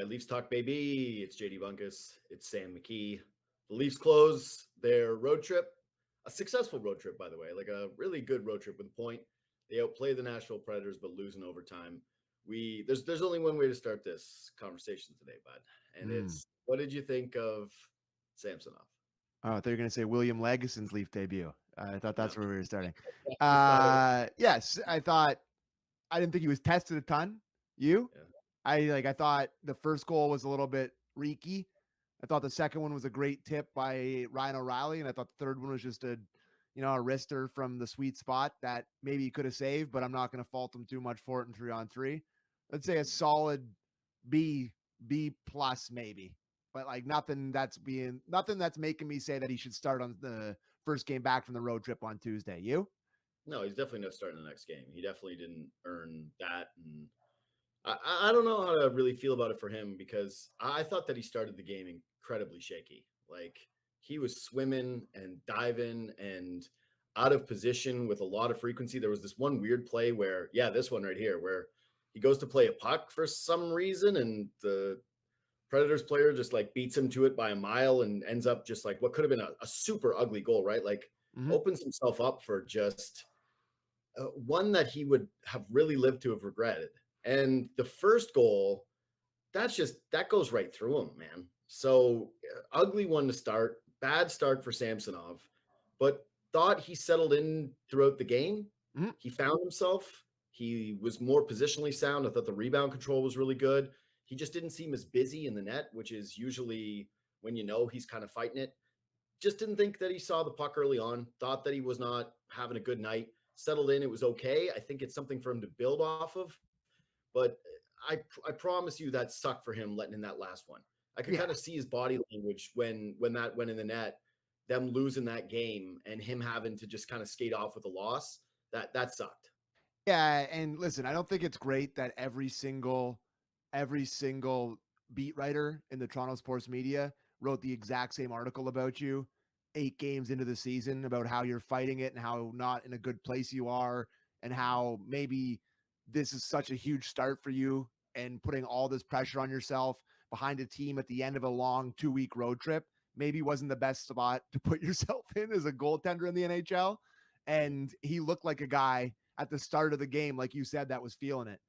Leafs Talk, baby. It's JD Bunkis. It's Sam McKee. The Leafs close their road trip. A successful road trip, by the way. Like a really good road trip with a point. They outplay the Nashville Predators, but lose in overtime. There's only one way to start this conversation today, bud. And it's, what did you think of Samsonov? Oh, I thought you were going to say William Lageson's Leaf debut. I thought that's where we were starting. Yes, I didn't think he was tested a ton. You? Yeah. I thought the first goal was a little bit reeky. I thought the second one was a great tip by Ryan O'Reilly, and I thought the third one was just a wrister from the sweet spot that maybe he could have saved, but I'm not going to fault him too much for it in 3-on-3. Let's say a solid B plus maybe, but like nothing that's making me say that he should start on the first game back from the road trip on Tuesday. You? No, he's definitely not starting the next game. He definitely didn't earn that, and I don't know how to really feel about it for him because I thought that he started the game incredibly shaky. Like he was swimming and diving and out of position with a lot of frequency. There was this one weird play where, this one right here, where he goes to play a puck for some reason and the Predators player just like beats him to it by a mile and ends up just like what could have been a super ugly goal, right? Like opens himself up for just one that he would have really lived to have regretted. And the first goal, that goes right through him, man. So ugly one to start, bad start for Samsonov, but thought he settled in throughout the game. He found himself. He was more positionally sound. I thought the rebound control was really good. He just didn't seem as busy in the net, which is usually when he's kind of fighting it. Just didn't think that he saw the puck early on, thought that he was not having a good night, settled in. It was okay. I think it's something for him to build off of. But I promise you that sucked for him letting in that last one. I could kind of see his body language when that went in the net, them losing that game and him having to just kind of skate off with a loss. That sucked. Yeah, and listen, I don't think it's great that every single beat writer in the Toronto sports media wrote the exact same article about you 8 games into the season about how you're fighting it and how not in a good place you are and how maybe this is such a huge start for you and putting all this pressure on yourself behind a team at the end of a long 2-week road trip maybe wasn't the best spot to put yourself in as a goaltender in the NHL. And he looked like a guy at the start of the game, like you said, that was feeling it.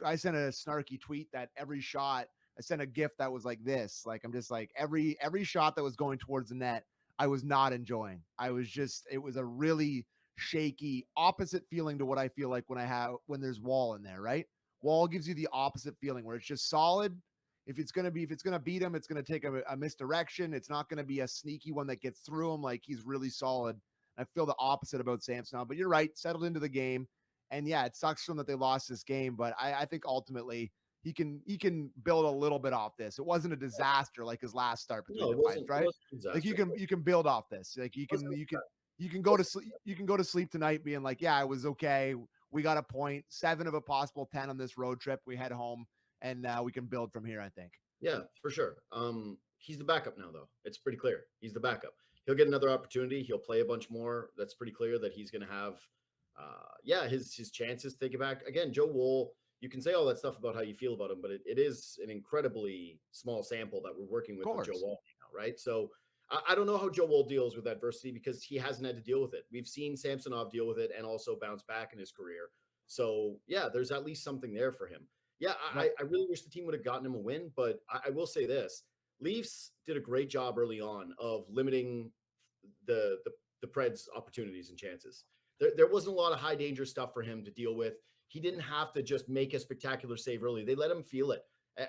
I sent a snarky tweet that every shot, I sent a GIF that was like this. Like, I'm just like every shot that was going towards the net, I was not enjoying. It was a really shaky opposite feeling to what I feel like when there's Wall in there, right? Wall gives you the opposite feeling where it's just solid. If it's going to beat him, it's going to take a misdirection. It's not going to be a sneaky one that gets through him. Like he's really solid. I feel the opposite about Samsonov, but you're right. Settled into the game. And yeah, it sucks for them that they lost this game, but I think ultimately he can build a little bit off this. It wasn't a disaster like his last start between the fights, right? Like you can build off this. Like you can go to sleep. You can go to sleep tonight being like, yeah, it was okay. We got a point, 7 of a possible 10 on this road trip. We head home and we can build from here, I think. Yeah, for sure. He's the backup now, though. It's pretty clear. He's the backup. He'll get another opportunity. He'll play a bunch more. That's pretty clear that he's going to have, his chances to take it back. Again, Joe Woll, you can say all that stuff about how you feel about him, but it is an incredibly small sample that we're working with Joe Woll now, right? So I don't know how Joe Woll deals with adversity because he hasn't had to deal with it. We've seen Samsonov deal with it and also bounce back in his career. So, yeah, there's at least something there for him. Yeah, I really wish the team would have gotten him a win, but I will say this. Leafs did a great job early on of limiting the Preds' opportunities and chances. There wasn't a lot of high danger stuff for him to deal with. He didn't have to just make a spectacular save early. They let him feel it.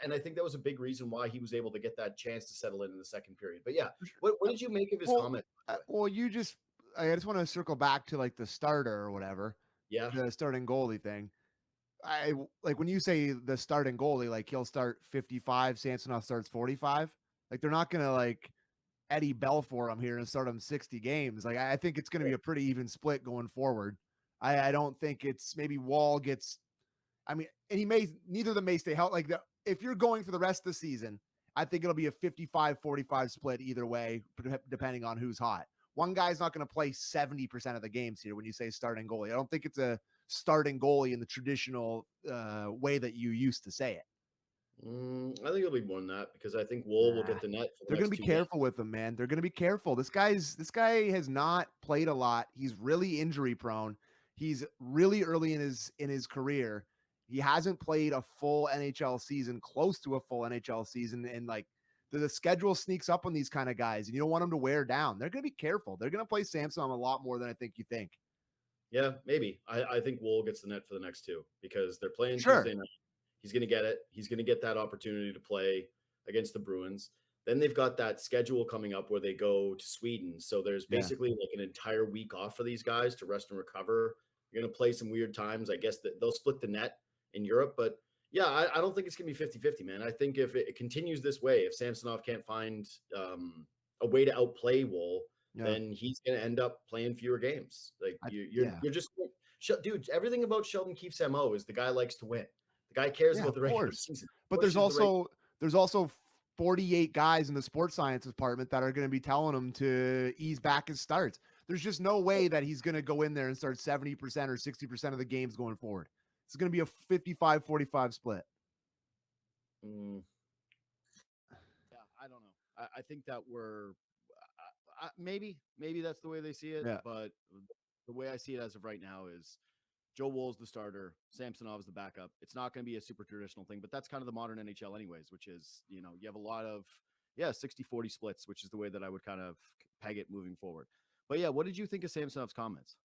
And I think that was a big reason why he was able to get that chance to settle in the second period. But yeah, what did you make of his comment? I just want to circle back to like the starter or whatever. Yeah. The starting goalie thing. I like when you say the starting goalie, like he'll start 55, Samsonov starts 45. Like they're not going to like Eddie Belfour him here and start him 60 games. Like I think it's going to be a pretty even split going forward. I don't think it's maybe Wall gets, and neither of them may stay healthy. Like if you're going for the rest of the season, I think it'll be a 55-45 split either way, depending on who's hot. One guy's not going to play 70% of the games here when you say starting goalie. I don't think it's a starting goalie in the traditional way that you used to say it. I think it'll be more than that because I think Wool will Nah. get the net for the They're gonna next be 2 games. careful with him, man. They're gonna be careful. This guy has not played a lot. He's really injury prone. He's really early in his career. He hasn't played a full NHL season, close to a full NHL season, and like the schedule sneaks up on these kind of guys, and you don't want them to wear down. They're gonna be careful. They're gonna play Samsonov a lot more than I think you think. Yeah, maybe. I think Wool gets the net for the next 2 because they're playing Sure. Tuesday night. He's going to get it. He's going to get that opportunity to play against the Bruins. Then they've got that schedule coming up where they go to Sweden. So there's Yeah. basically like an entire week off for these guys to rest and recover. You're going to play some weird times. I guess that they'll split the net in Europe. But yeah, I don't think it's going to be 50-50, man. I think if it continues this way, if Samsonov can't find a way to outplay Wool, Yeah. then he's going to end up playing fewer games. Like Yeah. you're just dude. Everything about Sheldon Keefe's MO is the guy likes to win. The guy cares Yeah, about of the regular course. season. But there's also 48 guys in the sports science department that are going to be telling him to ease back his starts. There's just no way that he's going to go in there and start 70% or 60% of the games going forward. It's going to be a 55-45 split. Yeah, I don't know. I think that we're maybe that's the way they see it. Yeah. But the way I see it as of right now is Joe Wool's the starter, Samsonov's the backup. It's not going to be a super traditional thing, but that's kind of the modern NHL anyways, which is, you have a lot of 60-40 splits, which is the way that I would kind of peg it moving forward. But yeah, what did you think of Samsonov's comments?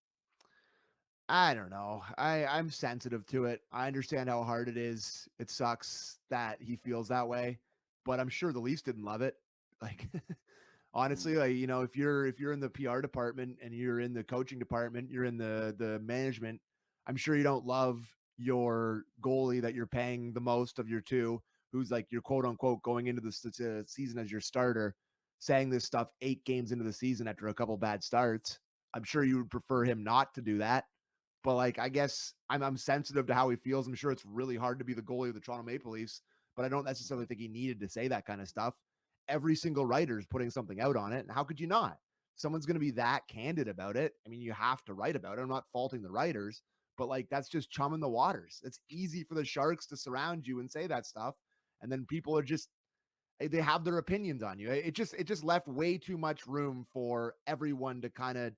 I don't know. I'm sensitive to it. I understand how hard it is. It sucks that he feels that way, but I'm sure the Leafs didn't love it. Like honestly, like if you're in the PR department and you're in the coaching department, you're in the management, I'm sure you don't love your goalie that you're paying the most of your two, who's like your quote unquote going into the season as your starter, saying this stuff 8 games into the season after a couple bad starts. I'm sure you would prefer him not to do that. But like, I guess I'm sensitive to how he feels. I'm sure it's really hard to be the goalie of the Toronto Maple Leafs, but I don't necessarily think he needed to say that kind of stuff. Every single writer is putting something out on it, and how could you not? Someone's going to be that candid about it. I mean, you have to write about it. I'm not faulting the writers, but like that's just chumming the waters. It's easy for the Sharks to surround you and say that stuff, and then people are just they have their opinions on you. It just left way too much room for everyone to kind of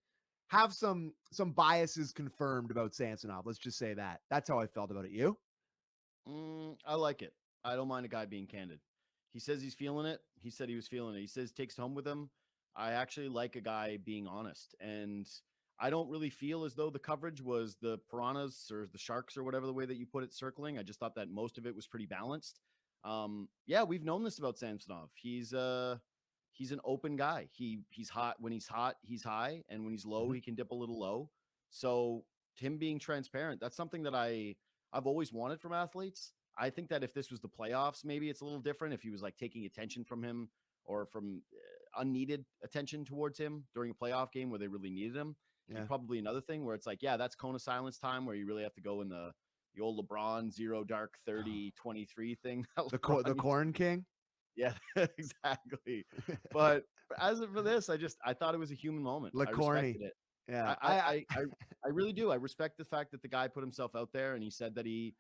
have some biases confirmed about Samsonov. Let's just say that. That's how I felt about it. You? I like it. I don't mind a guy being candid. He says he's feeling it. He said he was feeling it. He says takes it home with him. I actually like a guy being honest. And I don't really feel as though the coverage was the piranhas or the sharks or whatever the way that you put it circling. I just thought that most of it was pretty balanced. Yeah, we've known this about Samsonov. He's an open guy. He's hot. When he's hot, he's high. And when he's low, he can dip a little low. So him being transparent, that's something that I've always wanted from athletes. I think that if this was the playoffs, maybe it's a little different. If he was like taking attention from him or from unneeded attention towards him during a playoff game where they really needed him, Yeah. probably another thing where it's like, yeah, that's cone of silence time where you really have to go in the old LeBron 0 dark 30 23 thing. The Corn King. Yeah, exactly. But as for this, I thought it was a human moment. I respected it. Yeah. I really do. I respect the fact that the guy put himself out there and he said that he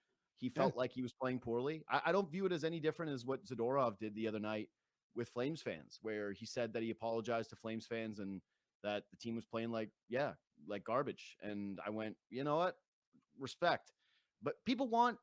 felt like he was playing poorly. I don't view it as any different as what Zadorov did the other night with Flames fans, where he said that he apologized to Flames fans and that the team was playing like garbage. And I went, you know what? Respect. But people want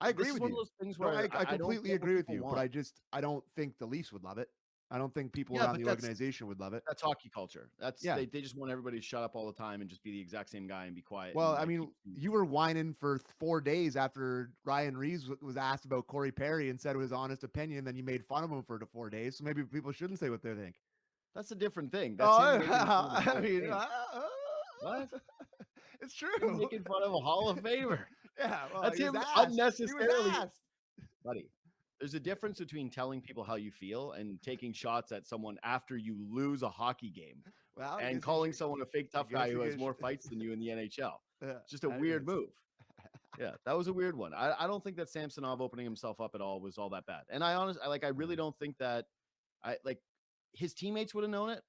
I agree with one you. of those things where I completely agree with you, want. but I don't think the Leafs would love it. I don't think people Yeah, around but the organization would love it. that's hockey culture. Yeah. They just want everybody to shut up all the time and just be the exact same guy and be quiet. Well, and, I mean, keep- you were whining for 4 days after Ryan Reeves was asked about Corey Perry and said it was honest opinion. Then you made fun of him for the 4 days. So maybe people shouldn't say what they think. that's a different thing. That's him making fun of I mean, what? It's He's true. making fun of a Hall of Famer. Yeah, well, That's he was him asked. unnecessarily. He was asked. Buddy, there's a difference between telling people how you feel and taking shots at someone after you lose a hockey game Well, and calling someone a fake tough guy who has more fights than you in the NHL. It's just a weird move. Yeah, that was a weird one. I don't think that Samsonov opening himself up at all was all that bad. And I really don't think that his teammates would have known it.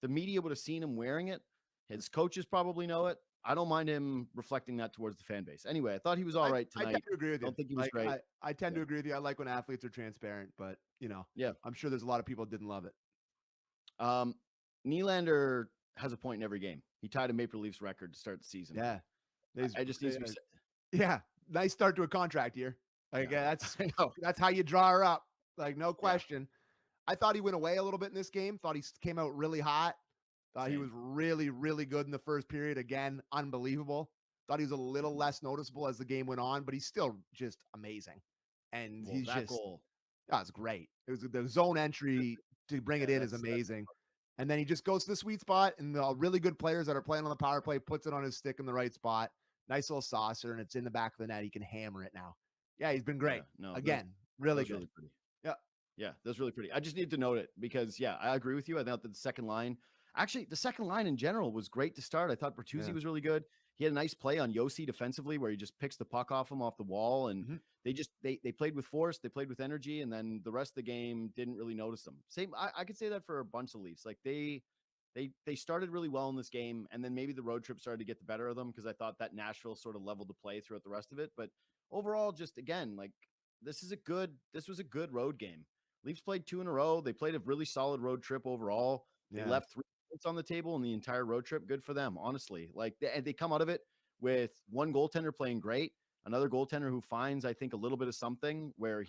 The media would have seen him wearing it. His coaches probably know it. I don't mind him reflecting that towards the fan base. Anyway, I thought he was all right I tend tonight. to agree with you. Don't think he was Like great. I tend Yeah. to agree with you. I like when athletes are transparent, but Yeah. I'm sure there's a lot of people that didn't love it. Nylander has a point in every game. He tied a Maple Leafs record to start the season. Yeah. I just needs to be. Yeah. Nice start to a contract year. Like I know. that's how you draw her up. Like, no question. I thought he went away a little bit in this game. Thought he came out really hot. Thought he was really, really good in the first period. Again, unbelievable. Thought he was a little less noticeable as the game went on, but he's still just amazing. And he's that just, goal. that was great. It was the zone entry to bring it in is amazing. And then he just goes to the sweet spot, and the really good players that are playing on the power play puts it on his stick in the right spot. Nice little saucer, and it's in the back of the net. He can hammer it now. Yeah, he's been great. Yeah, no, again, really good. Really pretty. Yeah. Yeah, that's really pretty. I just need to note it because, I agree with you. I thought that the second line in general was great to start. I thought Bertuzzi was really good. He had a nice play on Yossi defensively where he just picks the puck off him off the wall, and they played with force, they played with energy, and then the rest of the game didn't really notice them. Same, I could say that for a bunch of Leafs. Like they started really well in this game, and then maybe the road trip started to get the better of them because I thought that Nashville sort of leveled the play throughout the rest of it. But overall, just again, like this was a good road game. Leafs played 2 in a row. They played a really solid road trip overall. They left 3 points on the table in the entire road trip. Good for them, honestly. Like they come out of it with one goaltender playing great, another goaltender who finds, I think, a little bit of something where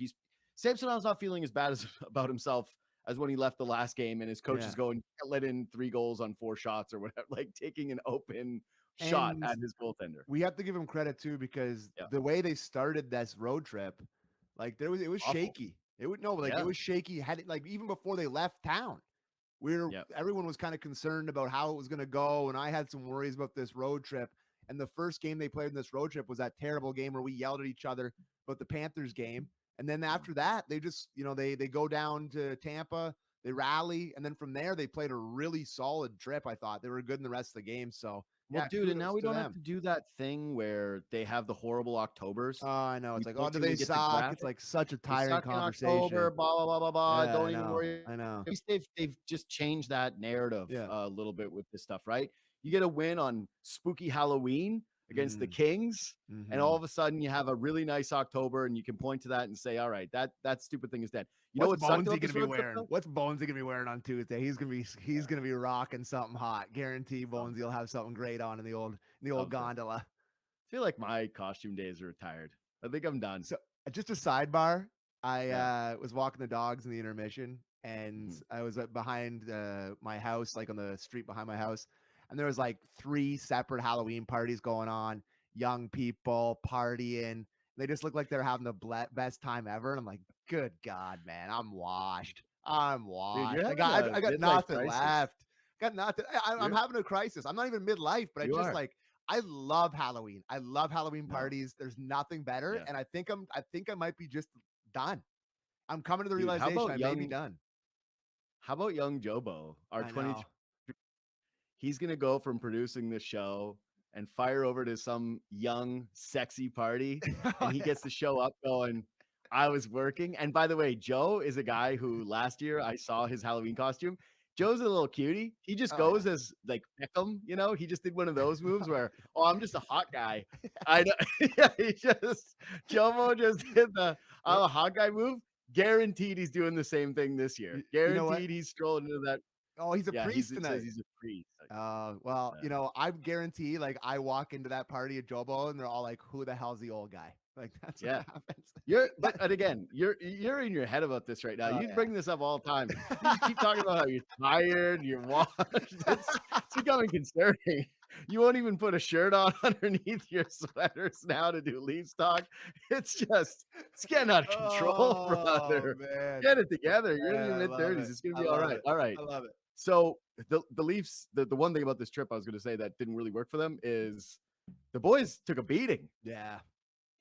Samsonov's not feeling as bad about himself as when he left the last game, and his coach is going, let in 3 goals on 4 shots or whatever, like taking an open shot at his goaltender. We have to give him credit too, because the way they started this road trip, like it was awful. Shaky. It was shaky. Even before they left town, everyone was kind of concerned about how it was going to go, and I had some worries about this road trip. And the first game they played in this road trip was that terrible game where we yelled at each other about the Panthers game. And then after that, they just, they go down to Tampa, they rally, and then from there they played a really solid trip. I thought they were good in the rest of the game. So, well, dude, and now we don't have to do that thing where they have the horrible Octobers. Oh, I know. It's like, oh, do they suck? It's like such a tiring conversation. October, blah, blah, blah, blah, blah. Yeah, don't even worry. I know. At least they've just changed that narrative a little bit with this stuff, right? You get a win on spooky Halloween against the Kings, and all of a sudden you have a really nice October, and you can point to that and say, all right, that stupid thing is dead. You know what's Bonesy gonna be wearing? What's Bonesy gonna be wearing on Tuesday? He's gonna be rocking something hot. Guarantee Bonesy will have something great on in the old gondola. I feel like my costume days are retired. I think I'm done. So just a sidebar. I was walking the dogs in the intermission, and I was behind my house, like on the street behind my house. And there was like 3 separate Halloween parties going on, young people partying. They just look like they're having the best time ever. And I'm like, good God, man, I'm washed. Dude, I got nothing left. Got nothing. I'm having a crisis. I'm not even midlife, but I love Halloween. I love Halloween parties. There's nothing better. And I think I might be just done. I'm coming to the realization I may be done. How about young Jobo, our 23? He's going to go from producing this show and fire over to some young, sexy party. And he gets to show up going, I was working. And by the way, Joe is a guy who last year I saw his Halloween costume. Joe's a little cutie. He just goes as like Beckham, he just did one of those moves where, I'm just a hot guy. I know. Jomo just did I'm a hot guy move. Guaranteed he's doing the same thing this year. Guaranteed he's strolling into that. Oh, he's a priest tonight. He's a priest. I guarantee, like, I walk into that party at Jobo, and they're all like, "Who the hell's the old guy?" Like, that's what happens. But again, you're in your head about this right now. You bring this up all the time. You keep talking about how you're tired, you're washed. It's becoming concerning. You won't even put a shirt on underneath your sweaters now to do Leafs talk. It's getting out of control, brother. Man. Get it together. You're in your mid-30s. It's gonna be all right. All right. I love it. So the Leafs, the one thing about this trip I was gonna say that didn't really work for them is the boys took a beating. Yeah.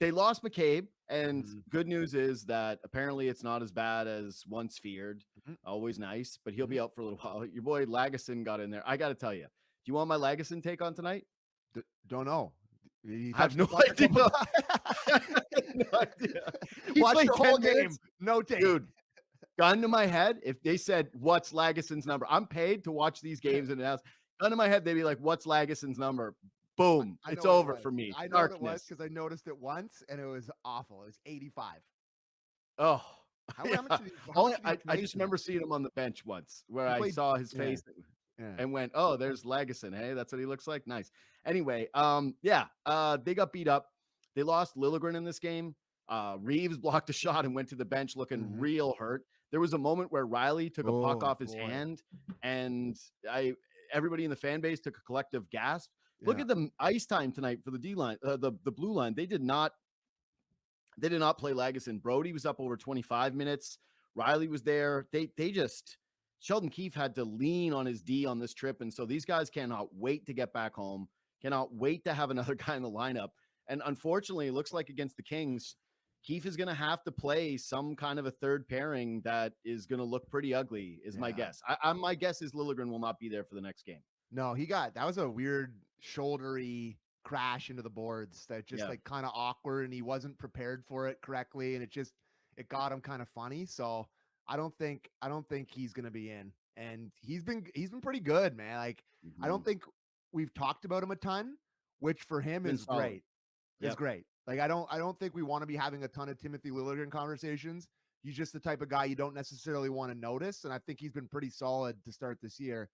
They lost McCabe, and good news is that apparently it's not as bad as once feared. Always nice, but he'll be out for a little while. Your boy Lagesson got in there. I got to tell you, do you want my Lagesson take on tonight? Don't know. I have no idea. No idea. Watch the whole game. No take. Dude, gun to my head, if they said, what's Lagesson's number? I'm paid to watch these games in the house. Gun to my head, they'd be like, what's Lagesson's number? Boom. I It's know what it over was. for me. I know what it was Darkness. because I noticed it once and it was awful. It was 85. Oh, How yeah. much did he I play just tonight? remember seeing him on the bench once where He I played. saw his Yeah, face yeah. and went, "Oh, there's Lagesson. Hey, that's what he looks like. Nice." Anyway, yeah, they got beat up. They lost Liljegren in this game. Reeves blocked a shot and went to the bench looking Mhm. real hurt. There was a moment where Riley took a puck Oh off his boy. hand, and everybody in the fan base took a collective gasp. Look Yeah. at the ice time tonight for the D line, the blue line. They did not play Lagesson. Brody was up over 25 minutes. Riley was there. They just Sheldon Keefe had to lean on his D on this trip. And so these guys cannot wait to get back home, cannot wait to have another guy in the lineup. And unfortunately, it looks like against the Kings, Keefe is going to have to play some kind of a third pairing that is going to look pretty ugly, is my guess. My guess is Liljegren will not be there for the next game. No, that was a weird shouldery crash into the boards that just like kind of awkward, and he wasn't prepared for it correctly, and it got him kind of funny. So I don't think he's gonna be in, and he's been pretty good, man. Like I don't think we've talked about him a ton, which for him is solid. great. Is great. Like I don't think we want to be having a ton of Timothy Liljegren conversations. He's just the type of guy you don't necessarily want to notice, and I think he's been pretty solid to start this year.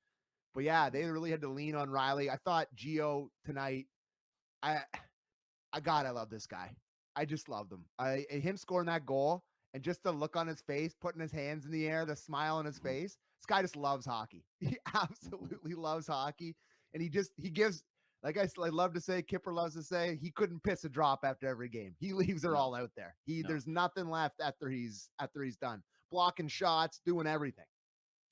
But yeah, they really had to lean on Riley. I thought Gio tonight. I I love this guy. I just loved him. Him scoring that goal and just the look on his face, putting his hands in the air, the smile on his face. This guy just loves hockey. He absolutely loves hockey, and he gives. Like I love to say, Kipper loves to say, he couldn't piss a drop after every game. He leaves her all out there. There's nothing left after he's done. Blocking shots, doing everything.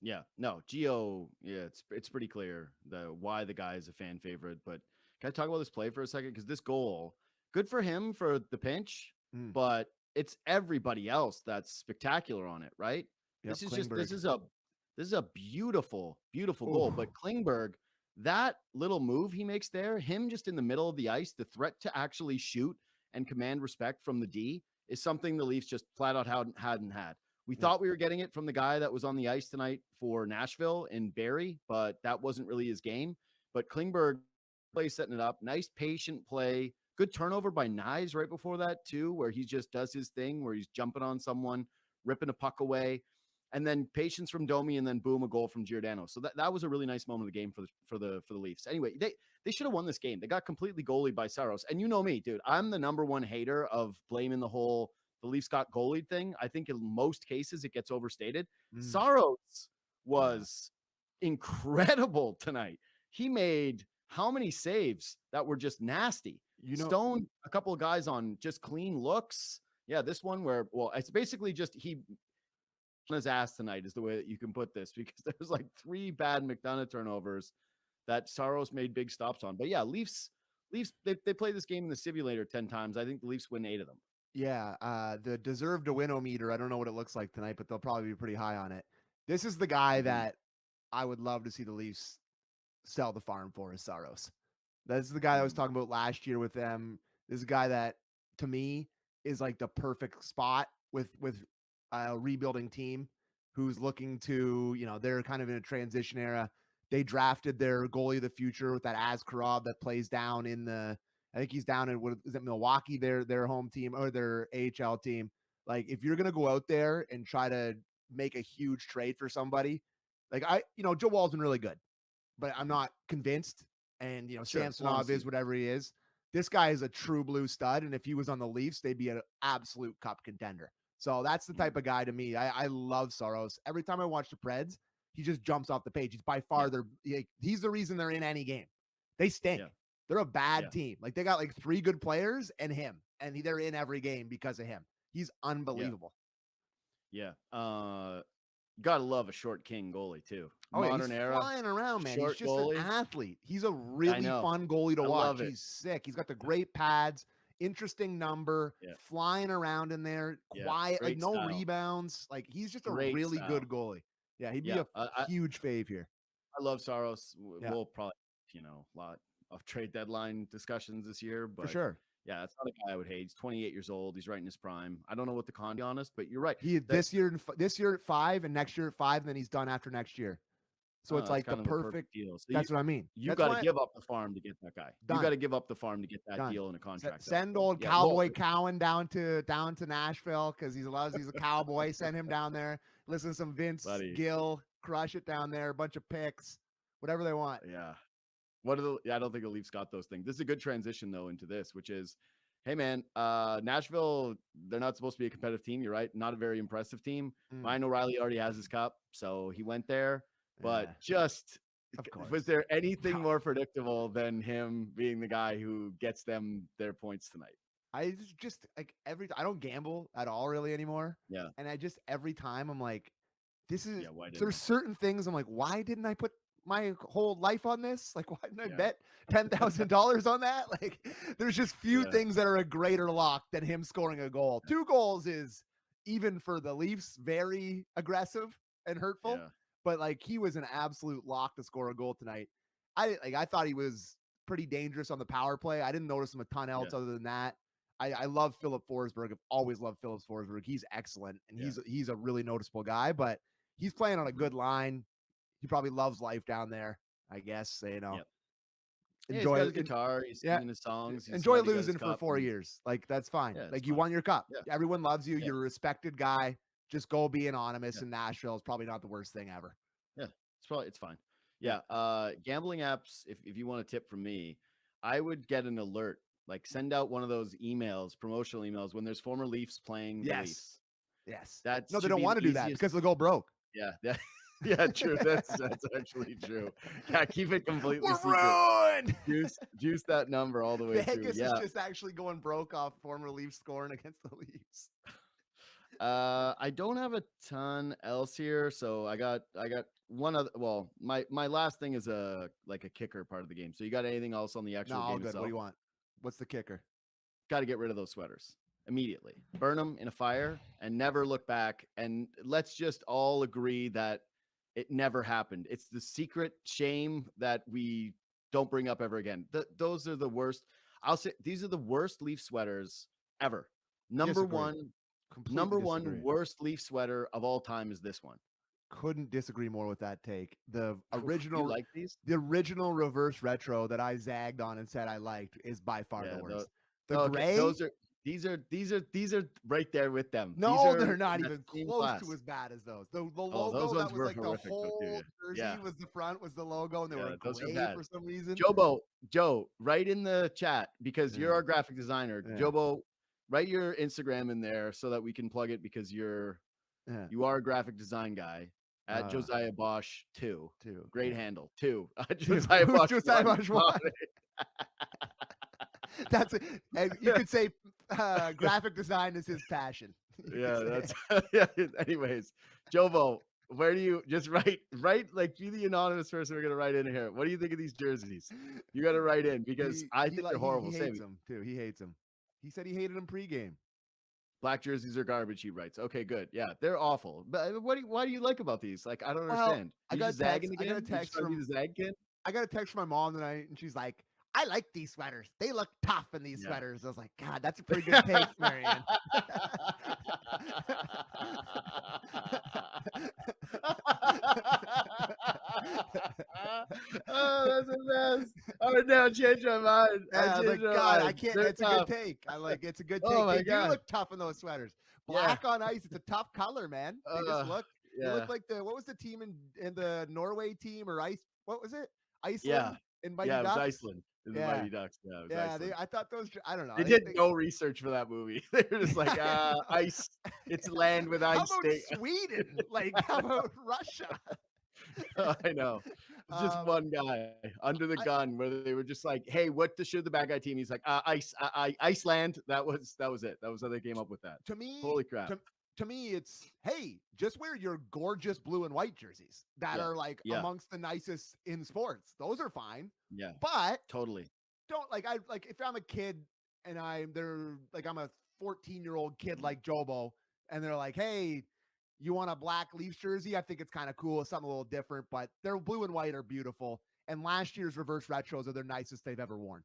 Yeah, no, Gio, yeah, it's pretty clear why the guy is a fan favorite. But can I talk about this play for a second? Because this goal, good for him for the pinch, but it's everybody else that's spectacular on it, right? Yep, This is a beautiful goal. But Klingberg, that little move he makes there, him just in the middle of the ice, the threat to actually shoot and command respect from the D is something the Leafs just flat out hadn't had. We thought we were getting it from the guy that was on the ice tonight for Nashville in Barrie, but that wasn't really his game. But Klingberg play setting it up. Nice patient play. Good turnover by Nyes right before that too, where he just does his thing, where he's jumping on someone, ripping a puck away. And then patience from Domi, and then boom, a goal from Giordano. So that was a really nice moment of the game for the Leafs. Anyway, they should have won this game. They got completely goalied by Saros. And you know me, dude. I'm the number one hater of blaming the Leafs got goalied thing. I think in most cases it gets overstated. Saros was incredible tonight. He made how many saves that were just nasty? Stoned a couple of guys on just clean looks. Yeah, this one it's basically just he on his ass tonight is the way that you can put this, because there's like 3 bad McDonough turnovers that Saros made big stops on. But yeah, Leafs they play this game in the simulator 10 times. I think the Leafs win 8 of them. Yeah, the deserve to win meter. I don't know what it looks like tonight, but they'll probably be pretty high on it. This is the guy that I would love to see the Leafs sell the farm for, is Saros. That's the guy I was talking about last year with them. This is a guy that, to me, is like the perfect spot with a rebuilding team who's looking to, they're kind of in a transition era. They drafted their goalie of the future with that Askarov that plays down I think he's down in, is it Milwaukee, their home team or their AHL team. Like, if you're going to go out there and try to make a huge trade for somebody, like Joe Wall's been really good, but I'm not convinced. And, Samsonov is whatever he is. This guy is a true blue stud. And if he was on the Leafs, they'd be an absolute cup contender. So that's the type of guy to me. I love Saros. Every time I watch the Preds, he just jumps off the page. He's by far he's the reason they're in any game. They stink. Yeah. They're a bad team. Like, they got like 3 good players and him, and they're in every game because of him. He's unbelievable. Yeah. Gotta love a short king goalie too. Modern era, flying around, man. He's just an athlete. He's a really fun goalie to watch. He's sick. He's got the great pads, interesting number, flying around in there, quiet, like no rebounds. Like, he's just a really good goalie. Yeah, he'd be a huge fave here. I love Saros. We'll probably, a lot of trade deadline discussions this year, but for sure. Yeah, that's not a guy I would hate. He's 28 years old. He's right in his prime. I don't know what the con, to be honest, but you're right. This year at 5 and next year at 5, and then he's done after next year. So it's like the kind of perfect deal. So that's what I mean. you That's got to why- give up the farm to get that guy. Done. You got to give up the farm to get that Done. deal and a contract. Send out. old Yeah, Cowboy Cowan down to Nashville because he's a cowboy. Send him down there. Listen to some Vince Buddy. Gill, crush it down there. A bunch of picks, whatever they want. Yeah. I don't think the Leafs got those things. This is a good transition though into this, which is, hey man, Nashville, they're not supposed to be a competitive team. You're right. Not a very impressive team. Ryan O'Reilly already has his cup, so he went there. But just, of course, was there anything more predictable than him being the guy who gets them their points tonight? I just like I don't gamble at all really anymore. Yeah. And I just every time I'm like, why didn't there's certain things I'm like, why didn't I put my whole life on this? Like, why didn't I bet $10,000 on that? Like, there's just few things that are a greater lock than him scoring a goal. 2 goals is, even for the Leafs, very aggressive and hurtful. Yeah. But like, he was an absolute lock to score a goal tonight. I thought he was pretty dangerous on the power play. I didn't notice him a ton else other than that. I love Philip Forsberg. I've always loved Philip Forsberg. He's excellent, and he's a really noticeable guy. But he's playing on a good line. He probably loves life down there, I guess. You know, enjoy his guitar. He's singing his songs. Enjoy losing for 4 years. Like, that's fine. Like, you won your cup. Yeah. Everyone loves you. You're a respected guy. Just go be anonymous in Nashville is probably not the worst thing ever. Yeah, it's fine. Yeah. Gambling apps. If you want a tip from me, I would get an alert. Like, send out one of those emails, promotional emails, when there's former Leafs playing the Leafs. Yes. No, they don't want to do that because they'll go broke. Yeah. Yeah, true. That's actually true. Yeah, keep it completely secret. Ruined. Juice that number all the way through. Vegas is just actually going broke off former Leafs scoring against the Leafs. I don't have a ton else here, so I got one other. Well, my last thing is a kicker part of the game. So you got anything else on the actual game? All good. What do you want? What's the kicker? Got to get rid of those sweaters immediately. Burn them in a fire and never look back. And let's just all agree that it never happened. It's the secret shame that we don't bring up ever again. Those are the worst. I'll say these are the worst Leaf sweaters ever. Number one worst Leaf sweater of all time is this one. Couldn't disagree more with that take. The original, you like these? The original reverse retro that I zagged on and said I liked is by far the worst. Gray. These are right there with them. No, they're not even close to as bad as those. The logo that was like the whole jersey was the front was the logo, and they were gray for some reason. Joe, write in the chat because you're our graphic designer. Yeah. Jobo, write your Instagram in there so that we can plug it because you are a graphic design guy. At Josiah Bosch 2. Great handle. 2. Josiah Bosch. Josiah Bosch 1. That's it. You could say graphic design is his passion. Yeah, Anyways, Jovo, where do you just write like be the anonymous person we're gonna write in here? What do you think of these jerseys? You got to write in because I think they're horrible. He hates them too. He hates them. He said he hated them pregame. Black jerseys are garbage, he writes. Okay, good. Yeah, they're awful. But why do you like about these? Like, I don't understand. I got a text from my mom tonight, and she's like, I like these sweaters. They look tough in these sweaters. I was like, God, that's a pretty good take, Marianne. Oh, that's the best. I would now change my mind. I can't. It's a good take. It's a good take. Oh, they do look tough in those sweaters. Black on ice. It's a tough color, man. They just look. They look like what was the team in the Norway team or ice? What was it? Iceland. Yeah. In Mighty Ducks? It was Iceland. In the Mighty Ducks. I thought those. I don't know. They did no research for that movie. They were just like, ice. It's land with ice. How about Sweden? Like, how about Russia? I know. It's just one guy under the gun where they were just like, hey, what should the bad guy team? He's like, Iceland. That was it. That was how they came up with that. To me, holy crap. To me, it's, hey, just wear your gorgeous blue and white jerseys that are amongst the nicest in sports. Those are fine. Yeah. But totally don't if I'm a kid and I'm a 14-year-old kid like Jobo and they're like, hey, you want a black Leafs jersey? I think it's kind of cool. Something a little different, but their blue and white are beautiful. And last year's reverse retros are their nicest they've ever worn.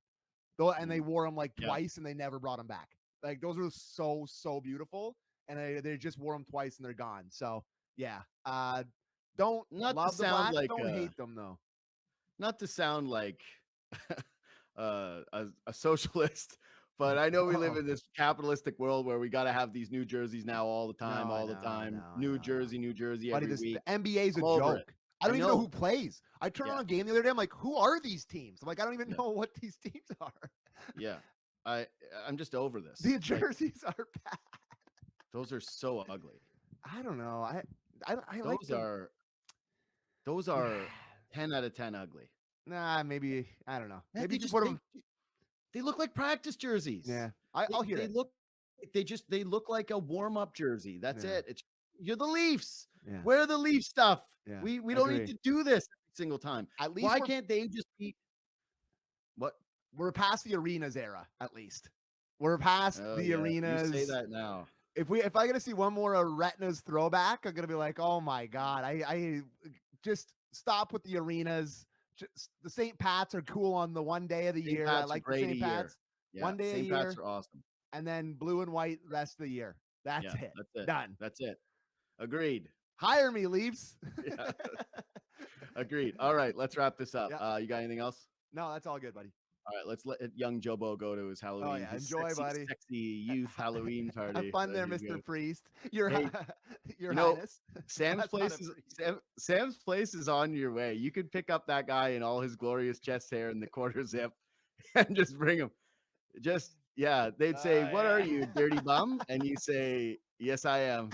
And they wore them twice and they never brought them back. Like, those are so beautiful. And they just wore them twice and they're gone. So yeah, Don't Not to love the sound Blacks. like Don't hate them though. not to sound like a socialist, but I know we live Oh. in this capitalistic world where we got to have these new jerseys now all the time, No, all the no, time. no, New no, jersey, New Jersey Buddy, every the week. NBA is a I'm over it. joke. I don't I even know know. who plays. I turned Yeah. on a game the other day. I'm like, who are these teams? I'm like, I don't even Yeah. know what these teams are. Yeah. I'm just over this. The Like, jerseys are bad. those are so ugly. I don't know. I like Those are 10 out of 10 ugly. Nah, maybe I don't know. Man, Maybe if you put them. they look like practice jerseys. Yeah, I'll hear They it. they look like a warm-up jersey. That's Yeah. it. You're the Leafs. Yeah. Wear the Leaf stuff. Yeah, We don't agree. need to do this every single time. At least Why can't they just be what? we're past the arenas era? At least we're past Oh, the yeah, arenas. you say that now. If I get to see one more Retinas throwback, I'm gonna be like, oh my god! I just stop with the arenas. Just, the St. Pats are cool on the one day of the St. year. Pats I are like the great a St. year. Pats. Yeah, One day a St. year, Pats are awesome. and then blue and white rest of the year. That's Yeah, it. that's it. Done. That's it. Agreed. Hire me, Leafs. Yeah. Agreed. All right, let's wrap this up. Yeah. You got anything else? No, that's all good, buddy. All right, let's let young Jobo go to his Halloween. yeah, his enjoy, sexy, buddy. Sexy youth Halloween party. Have fun there, he Mr. goes. Priest. Your Hey, your you know, highness. Sam's That's not place a is priest. Sam's place is on your way. You could pick up that guy in all his glorious chest hair and the quarter zip, and just bring him. Just yeah, they'd say, "What are you, dirty bum?" And you say, "Yes, I am."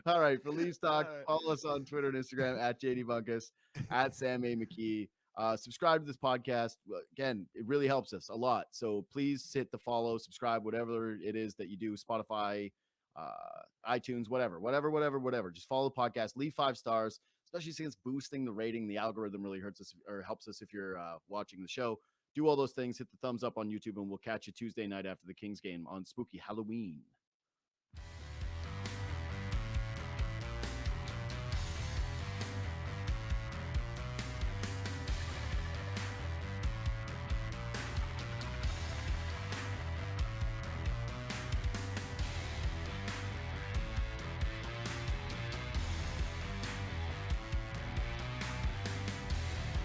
All right, for Leafs Talk, All right. follow us on Twitter and Instagram at JD Bunkis, at Sam A. McKee. Subscribe to this podcast. Again, it really helps us a lot. So please hit the follow, subscribe, whatever it is that you do, Spotify, iTunes, whatever. Just follow the podcast, leave 5 stars, especially since boosting the rating. The algorithm really hurts us or helps us if you're watching the show. Do all those things, hit the thumbs up on YouTube, and we'll catch you Tuesday night after the Kings game on Spooky Halloween.